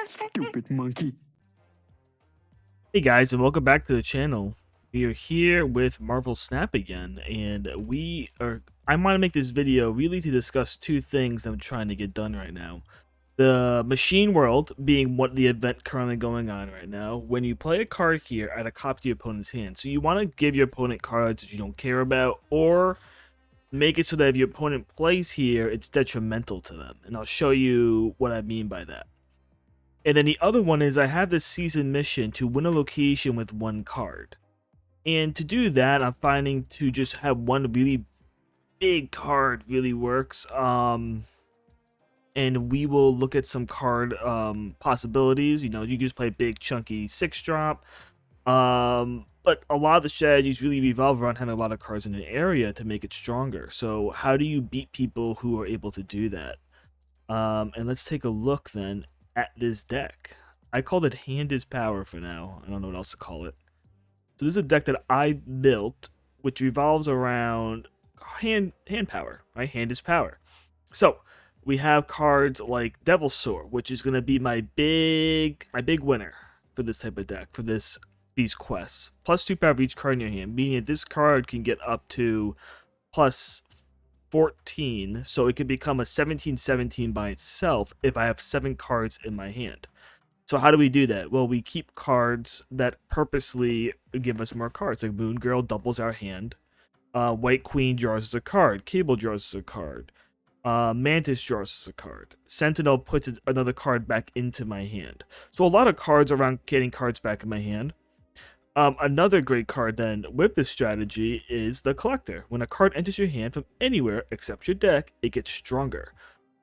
Stupid monkey. Hey guys, and welcome back to the channel. We are here with Marvel Snap again, and I want to make this video really to discuss two things I'm trying to get done right now. The machine world being what the event currently going on right now. When you play a card here, add a copy to your opponent's hand. So you want to give your opponent cards that you don't care about, or make it so that if your opponent plays here, it's detrimental to them. And I'll show you what I mean by that. And then the other one is I have this season mission to win a location with one card. And to do that, I'm finding to just have one really big card really works. And we will look at some card possibilities. You know, you just play big chunky 6-drop. But a lot of the strategies really revolve around having a lot of cards in an area to make it stronger. So how do you beat people who are able to do that? And let's take a look then at this deck. I called it Hand is Power for now. I don't know what else to call it. So this is a deck that I built, which revolves around hand power, right? Hand is power. So we have cards like Devil's Sword, which is going to be my big winner for this type of deck, for these quests. +2 power for each card in your hand, meaning that this card can get up to +14, so it could become a 17/17 by itself if I have 7 cards in my hand. So how do we do that? Well, we keep cards that purposely give us more cards. Like Moon Girl doubles our hand. White Queen draws us a card. Cable draws us a card. Mantis draws us a card. Sentinel puts another card back into my hand. So a lot of cards around getting cards back in my hand. Another great card then with this strategy is the Collector. When a card enters your hand from anywhere except your deck, it gets stronger,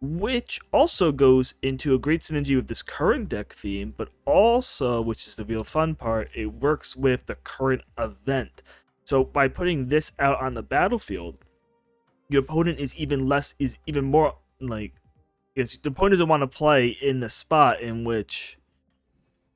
which also goes into a great synergy with this current deck theme, but also, which is the real fun part, it works with the current event. So by putting this out on the battlefield, your opponent is even more like, yes, the opponent doesn't want to play in the spot in which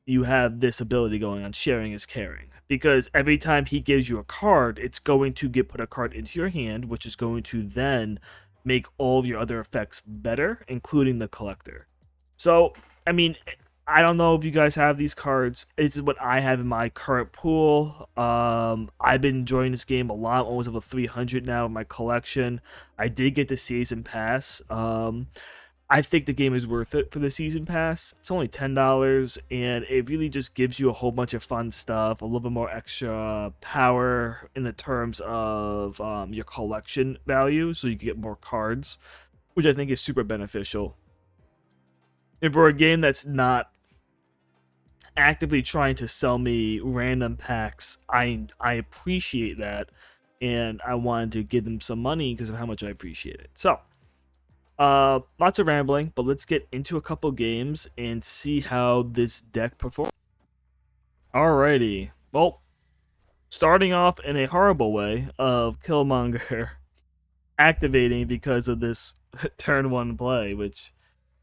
you have this ability going on. Sharing is caring, because every time he gives you a card, it's going to put a card into your hand, which is going to then make all of your other effects better, including the Collector. So I mean, I don't know if you guys have these cards. This is what I have in my current pool. I've been enjoying this game a lot. Almost over 300 now in my collection. I did get the season pass. I think the game is worth it for the season pass. It's only $10, and it really just gives you a whole bunch of fun stuff, a little bit more extra power in the terms of your collection value, so you can get more cards, which I think is super beneficial. And for a game that's not actively trying to sell me random packs, I appreciate that, and I wanted to give them some money because of how much I appreciate it. So lots of rambling, but let's get into a couple games and see how this deck performs. Alrighty, well, starting off in a horrible way of Killmonger activating because of this turn 1 play, which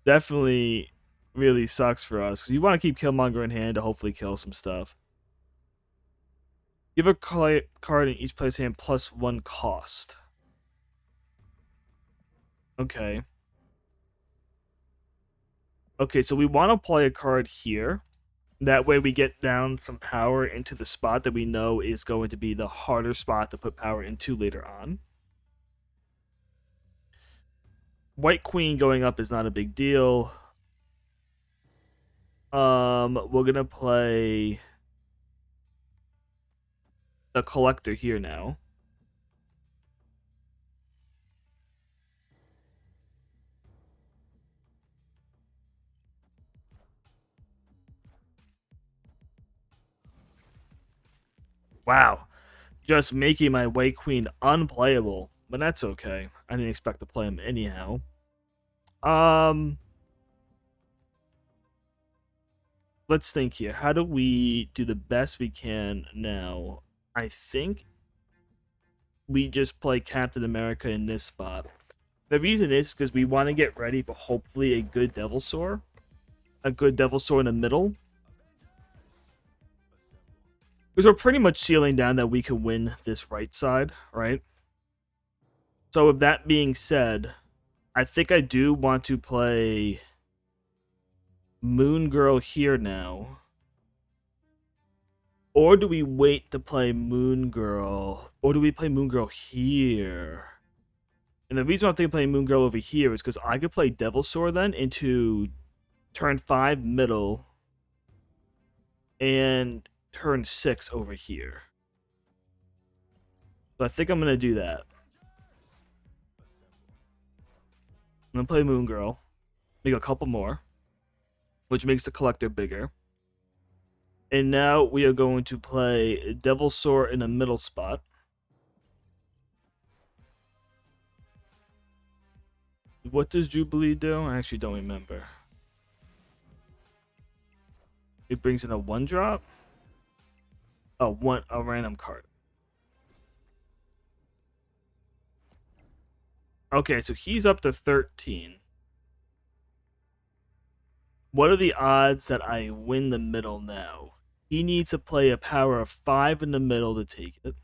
definitely really sucks for us, because you want to keep Killmonger in hand to hopefully kill some stuff. Give a card in each player's hand +1 cost. Okay. Okay, so we want to play a card here. That way we get down some power into the spot that we know is going to be the harder spot to put power into later on. White Queen going up is not a big deal. We're gonna play the Collector here now. Wow, just making my White Queen unplayable, but that's okay. I didn't expect to play him anyhow. Let's think here. How do we do the best we can now? I think we just play Captain America in this spot. The reason is because we want to get ready for hopefully a good Devil's Sword. A good Devil's Sword in the middle. Because we're pretty much sealing down that we can win this right side, right? So with that being said, I think I do want to play Moon Girl here now. Or do we wait to play Moon Girl? Or do we play Moon Girl here? And the reason I'm thinking playing Moon Girl over here is because I could play Devil Sword then into turn 5 middle and turn 6 over here. So I think I'm going to do that. I'm going to play Moon Girl. Make a couple more, which makes the collector bigger. And now we are going to play Devil Sword in the middle spot. What does Jubilee do? I actually don't remember. It brings in a 1-drop? A random card. Okay, so he's up to 13. What are the odds that I win the middle now? He needs to play a power of 5 in the middle to take it.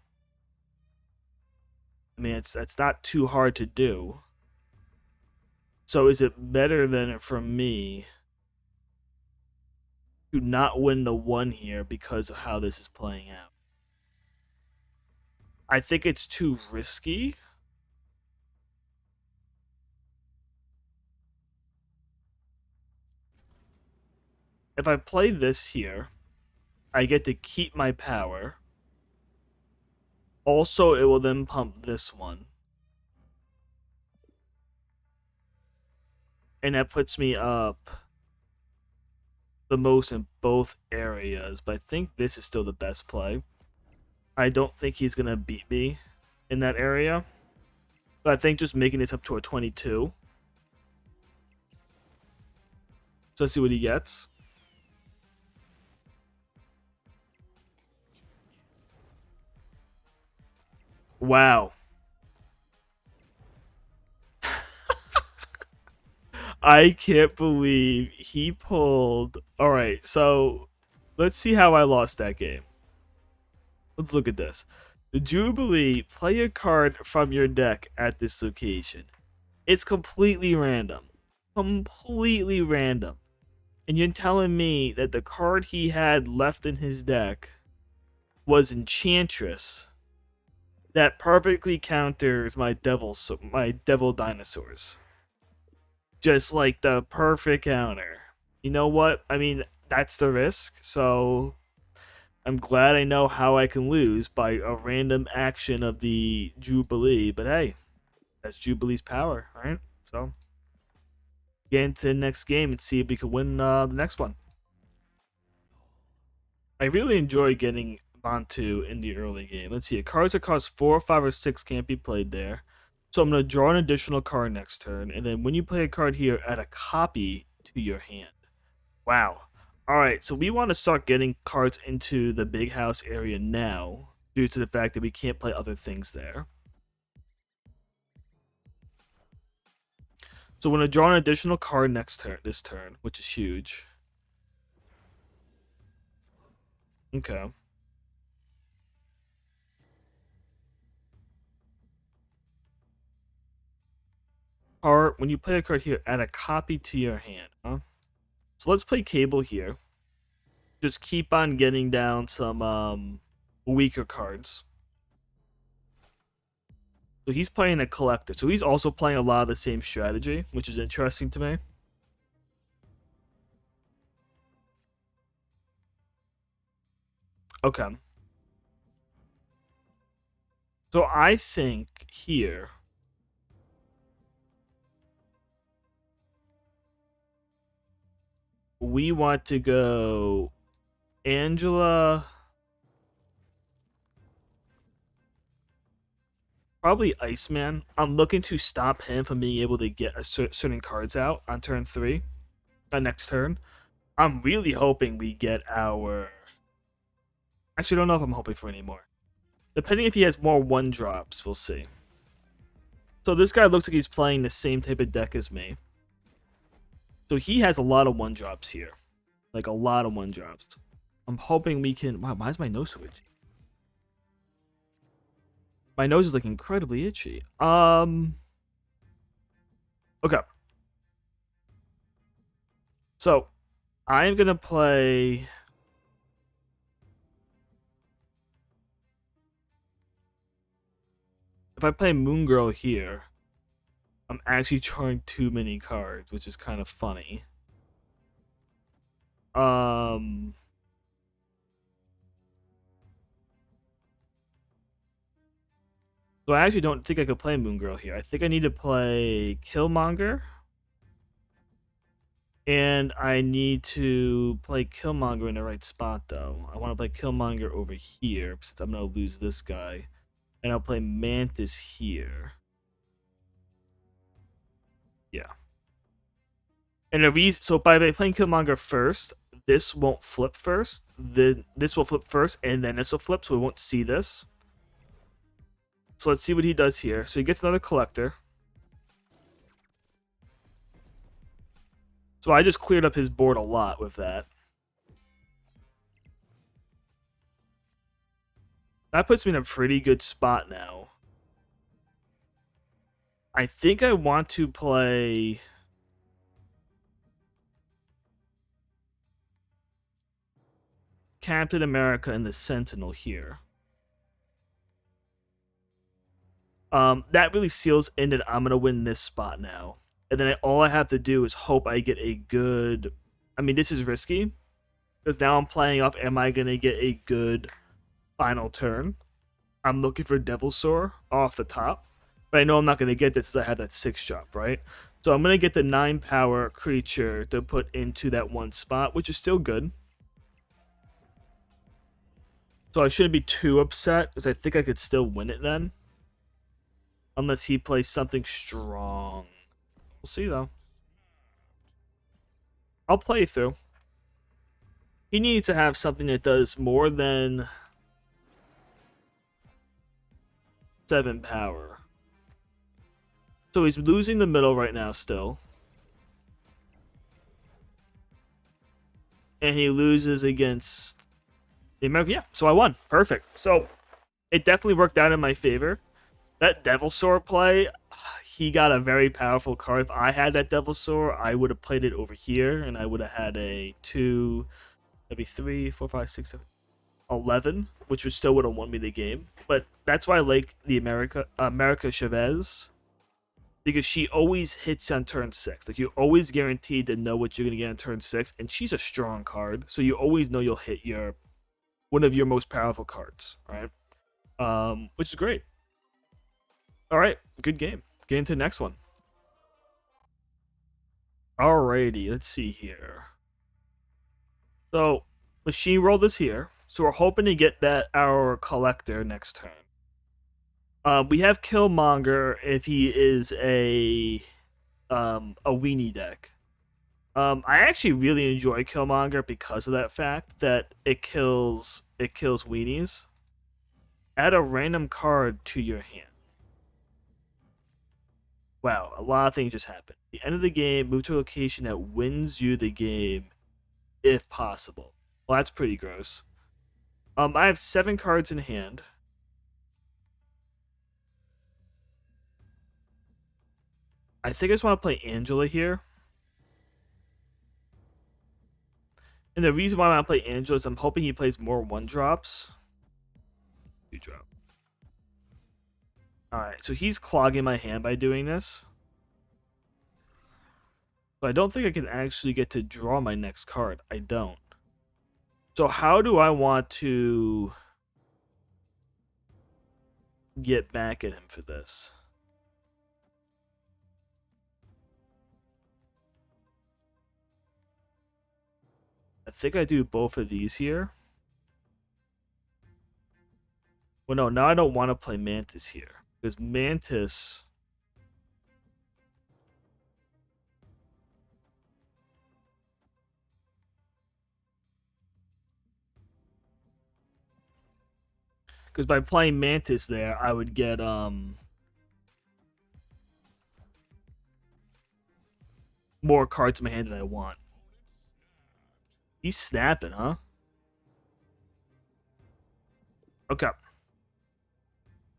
I mean, that's not too hard to do. So is it better than for me to not win the 1 here because of how this is playing out? I think it's too risky. If I play this here, I get to keep my power. Also, it will then pump this one. And that puts me up the most in both areas. But I think this is still the best play. I don't think he's going to beat me in that area. But I think just making this up to a 22. So let's see what he gets. Wow. I can't believe he pulled. All right, so let's see how I lost that game. Let's look at this. The Jubilee, play a card from your deck at this location. It's completely random. Completely random. And you're telling me that the card he had left in his deck was Enchantress that perfectly counters my devil dinosaurs. Just like the perfect counter. You know what? I mean, that's the risk. So I'm glad I know how I can lose by a random action of the Jubilee. But hey, that's Jubilee's power, right? So get into the next game and see if we can win the next one. I really enjoy getting Bantu in the early game. Let's see. Cards that cost 4, 5, or 6 can't be played there. So I'm going to draw an additional card next turn. And then when you play a card here, add a copy to your hand. Wow. Alright, so we want to start getting cards into the big house area now, due to the fact that we can't play other things there. So we're going to draw an additional card this turn, which is huge. Okay. Or when you play a card here, add a copy to your hand, huh? So let's play Cable here. Just keep on getting down some weaker cards. So he's playing a collector. So he's also playing a lot of the same strategy, which is interesting to me. Okay. So I think here we want to go Angela. Probably Iceman. I'm looking to stop him from being able to get certain cards out on turn 3. Next turn. I'm really hoping we get our... Actually, I don't know if I'm hoping for any more. Depending if he has more 1-drops, we'll see. So this guy looks like he's playing the same type of deck as me. So he has a lot of 1-drops here. Like a lot of 1-drops. I'm hoping we can... Wow, why is my nose so itchy? My nose is like incredibly itchy. Okay. So I'm gonna play. If I play Moon Girl here, I'm actually drawing too many cards, which is kind of funny. Um, so I actually don't think I could play Moon Girl here. I think I need to play Killmonger, and I need to play Killmonger in the right spot though. I want to play Killmonger over here since I'm gonna lose this guy, and I'll play Mantis here. Yeah. And the reason, so by playing Killmonger first, this won't flip first. This will flip first, and then this will flip, so we won't see this. So let's see what he does here. So he gets another collector. So I just cleared up his board a lot with that. That puts me in a pretty good spot now. I think I want to play Captain America and the Sentinel here. That really seals in that I'm gonna win this spot now, and then all I have to do is hope I get a good. I mean, this is risky because now I'm playing off. Am I gonna get a good final turn? I'm looking for Devilsaur off the top, but I know I'm not gonna get this as I have that 6 drop, right? So I'm gonna get the 9 power creature to put into that one spot, which is still good. So I shouldn't be too upset because I think I could still win it then. Unless he plays something strong. We'll see, though. I'll play through. He needs to have something that does more than 7 power. So he's losing the middle right now still. And he loses against the American. Yeah, so I won. Perfect. So it definitely worked out in my favor. That Devilsaur play, he got a very powerful card. If I had that Devilsaur, I would have played it over here, and I would have had a 2, maybe 3, 4, 5, 6, 7, 11, which would still would have won me the game. But that's why I like the America Chavez, because she always hits on turn 6. Like, you're always guaranteed to know what you're going to get on turn 6, and she's a strong card, so you always know you'll hit one of your most powerful cards, right? Which is great. All right, good game. Get into the next one. Alrighty, let's see here. So, machine roll is here. So we're hoping to get that our collector next turn. We have Killmonger if he is a weenie deck. I actually really enjoy Killmonger because of that fact that it kills weenies. Add a random card to your hand. Wow, a lot of things just happened. At the end of the game, move to a location that wins you the game, if possible. Well, that's pretty gross. I have 7 cards in hand. I think I just want to play Angela here. And the reason why I want to play Angela is I'm hoping he plays more 1-drops. 2-drop. Alright, so he's clogging my hand by doing this. But I don't think I can actually get to draw my next card. I don't. So how do I want to get back at him for this? I think I do both of these here. Well, no, now I don't want to play Mantis here. Because Mantis... Because by playing Mantis there, I would get, more cards in my hand than I want. He's snapping, huh? Okay.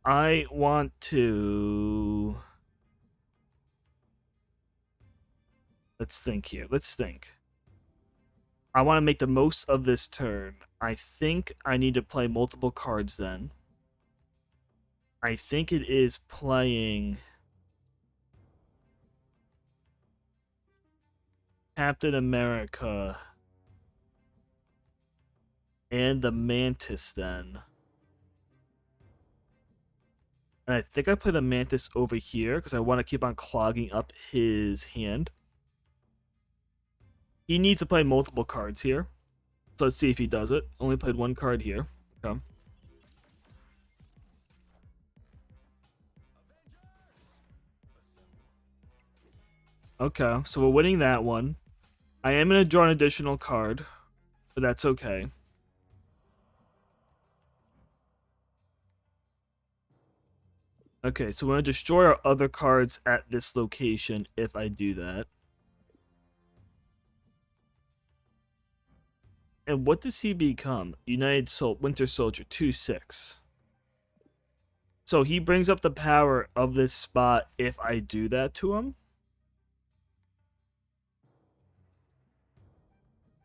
I want to... Let's think here. Let's think. I want to make the most of this turn. I think I need to play multiple cards then. I think it is playing Captain America and the Mantis then. And I think I play the Mantis over here because I want to keep on clogging up his hand. He needs to play multiple cards here. So let's see if he does it. Only played one card here. Okay. Okay, so we're winning that one. I am going to draw an additional card, but that's okay. Okay, so we're going to destroy our other cards at this location if I do that. And what does he become? Winter Soldier 2/6. So he brings up the power of this spot if I do that to him.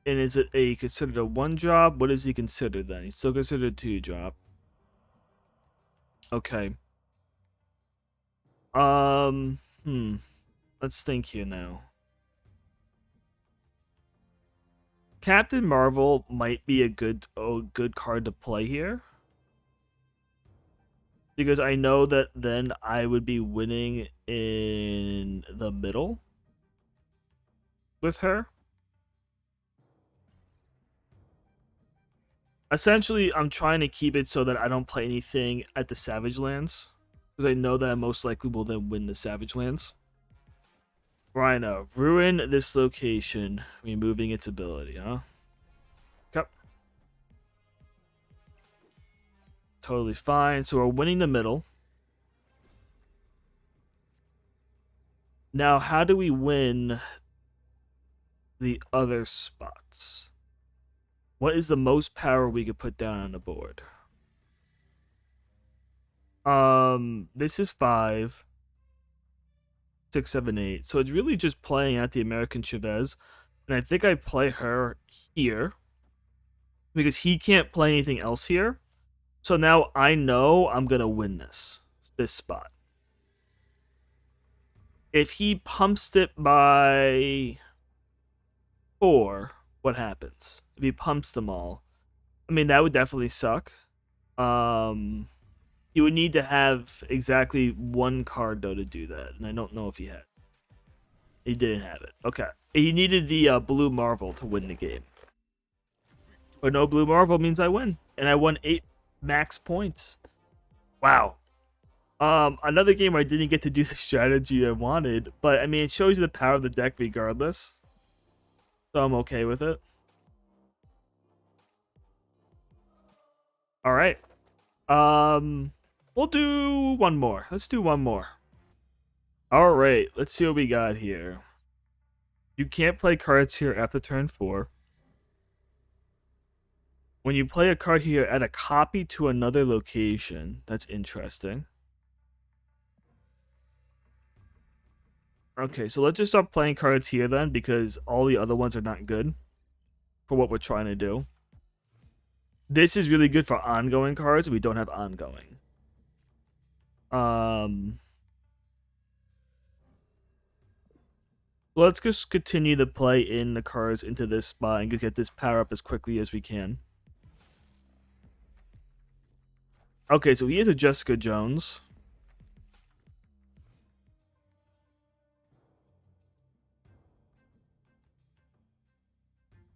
And is it considered a 1-drop? What is he considered then? He's still considered a 2-drop. Okay. Let's think here now. Captain Marvel might be a good card to play here. Because I know that then I would be winning in the middle with her. Essentially, I'm trying to keep it so that I don't play anything at the Savage Lands. Because I know that I most likely will then win the Savage Lands. Rhino, ruin this location, removing its ability, huh? Okay. Totally fine. So we're winning the middle. Now, how do we win the other spots? What is the most power we could put down on the board? This is 5, 6, 7, 8. So it's really just playing at the American Chavez. And I think I play her here because he can't play anything else here. So now I know I'm going to win this spot. If he pumps it by 4, what happens? If he pumps them all, I mean, that would definitely suck. He would need to have exactly one card, though, to do that. And I don't know if he had. He didn't have it. Okay. He needed the Blue Marvel to win the game. But no Blue Marvel means I win. And I won 8 max points. Wow. Another game where I didn't get to do the strategy I wanted. But, I mean, it shows you the power of the deck regardless. So I'm okay with it. Alright. We'll do one more. Let's do one more. Alright, let's see what we got here. You can't play cards here after turn 4. When you play a card here, add a copy to another location. That's interesting. Okay, so let's just start playing cards here then, because all the other ones are not good for what we're trying to do. This is really good for ongoing cards. We don't have ongoing. Let's just continue to play in the cards into this spot and get this power up as quickly as we can. Okay, so he is a Jessica Jones.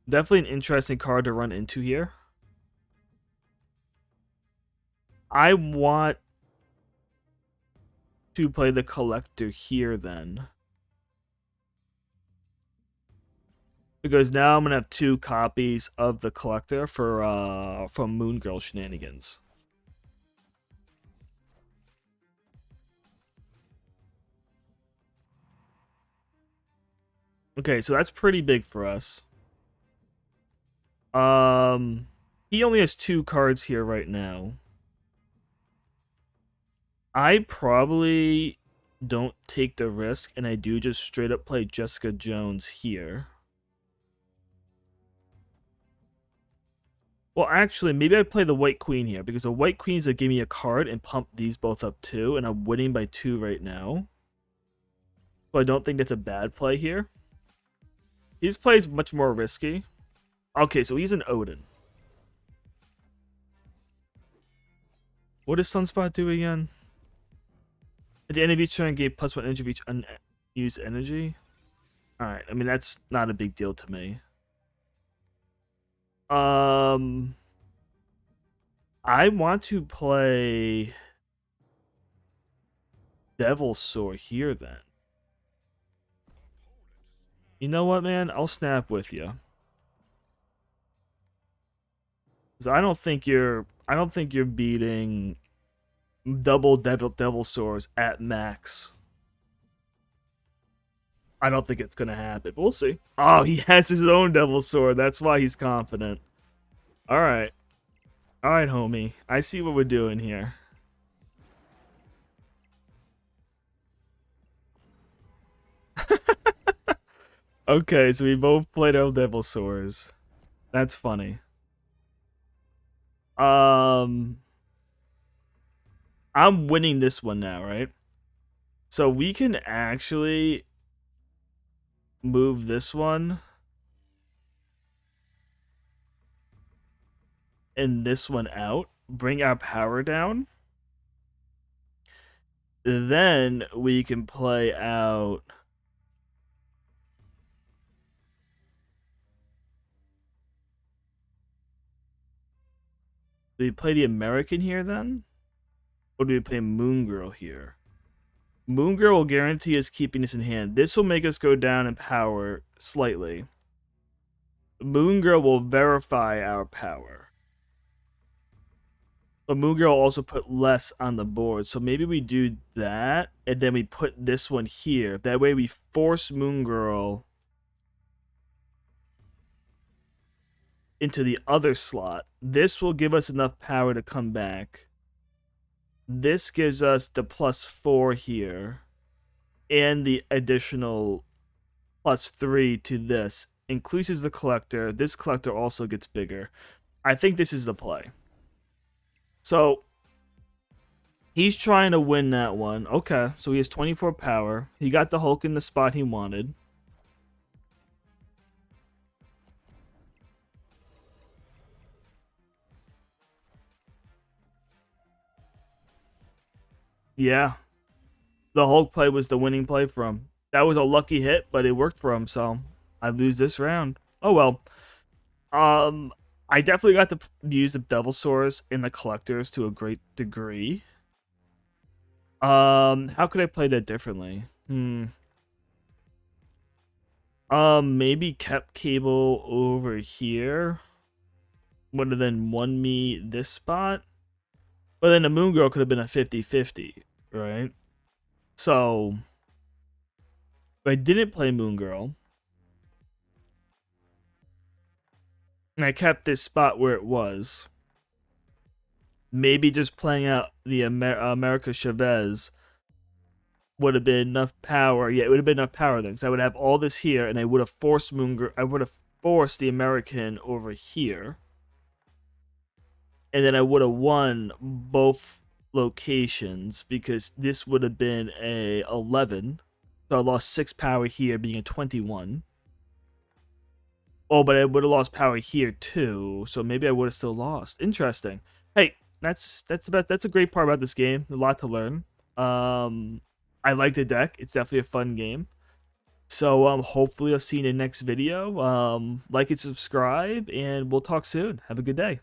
Definitely an interesting card to run into here. I want to play the Collector here then. Because now I'm going to have 2 copies of the Collector for from Moon Girl Shenanigans. Okay, so that's pretty big for us. He only has 2 cards here right now. I probably don't take the risk, and I do just straight up play Jessica Jones here. Well, actually, maybe I play the white queen here because the white queen's gonna give me a card and pump these both up too, and I'm winning by 2 right now. So I don't think that's a bad play here. His play is much more risky. Okay, so he's an Odin. What does Sunspot do again? At the end of each turn, gain +1 energy of each unused energy. Alright, I mean, that's not a big deal to me. I want to play Devilsaur here then. You know what, man? I'll snap with you. Cause I don't think you're beating double Devilsaurs at max. I don't think it's gonna happen. But we'll see. Oh, he has his own Devilsaur. That's why he's confident. Alright. Alright, homie. I see what we're doing here. Okay, so we both played our Devilsaurs. That's funny. I'm winning this one now, right? So we can actually move this one and this one out, bring our power down. Then we can play out do we play the American here then? Or do we play Moon Girl here? Moon Girl will guarantee us keeping this in hand. This will make us go down in power slightly. Moon Girl will verify our power. But Moon Girl will also put less on the board. So maybe we do that, and then we put this one here. That way we force Moon Girl into the other slot. This will give us enough power to come back. This gives us the +4 here. And the additional +3 to this. Increases the collector. This collector also gets bigger. I think this is the play. So, he's trying to win that one. Okay, so he has 24 power. He got the Hulk in the spot he wanted. Yeah. The Hulk play was the winning play for him. That was a lucky hit, but it worked for him, so I lose this round. Oh well. I definitely got to use the Devilsaurs in the collectors to a great degree. How could I play that differently? Maybe kept Cable over here. Would have then won me this spot. But then the Moon Girl could have been a 50-50, right? So, if I didn't play Moon Girl, and I kept this spot where it was, maybe just playing out the America Chavez would have been enough power. Yeah, it would have been enough power then, because I would have all this here, and I would have forced Moon Girl. I would have forced the American over here, and then I would have won both locations because this would have been a 11. So I lost 6 power here, being a 21. Oh, but I would have lost power here too, so maybe I would have still lost. Interesting. Hey, that's a great part about this game. A lot to learn. I like the deck. It's definitely a fun game. So hopefully I'll see you in the next video. Like and subscribe, and we'll talk soon. Have a good day.